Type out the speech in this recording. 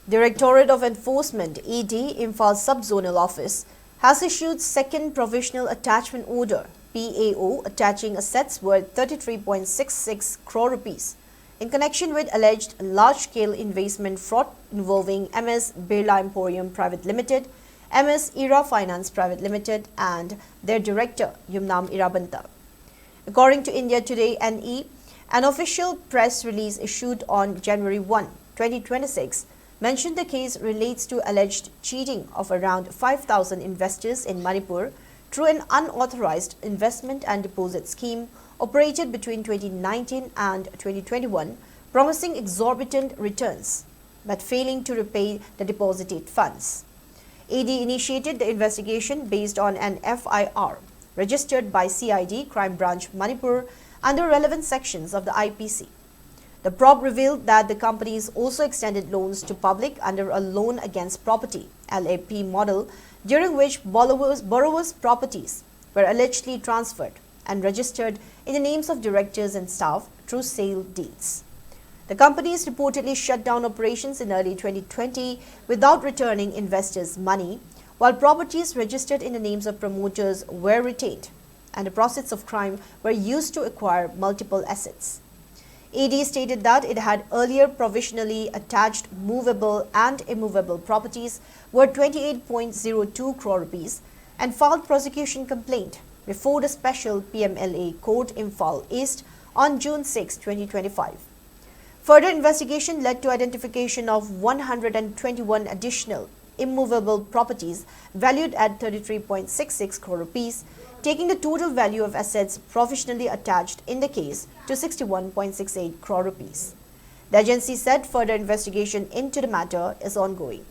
Directorate of Enforcement (ED) Imphal Sub-Zonal Office has issued second Provisional Attachment Order (PAO) attaching assets worth 33.66 crore rupees in connection with alleged large-scale investment fraud involving MS Birla Emporium Private Limited, MS Era Finance Private Limited and their director Yumnam Irabanta. According to India Today NE, an official press release issued on January 1, 2026 mentioned the case relates to alleged cheating of around 5,000 investors in Manipur through an unauthorized investment and deposit scheme operated between 2019 and 2021, promising exorbitant returns but failing to repay the deposited funds. ED initiated the investigation based on an FIR registered by CID Crime Branch Manipur under relevant sections of the IPC. The probe revealed that the companies also extended loans to public under a loan against property (LAP) model, during which borrowers' properties were allegedly transferred and registered in the names of directors and staff through sale deeds. The companies reportedly shut down operations in early 2020 without returning investors' money, while properties registered in the names of promoters were retained, and the proceeds of crime were used to acquire multiple assets. ED stated that it had earlier provisionally attached movable and immovable properties worth 28.02 crore rupees and filed prosecution complaint before the special PMLA court Imphal East on June 6, 2025. Further investigation led to identification of 121 additional immovable properties valued at 33.66 crore rupees, taking the total value of assets provisionally attached in the case to 61.68 crore rupees. The agency said further investigation into the matter is ongoing.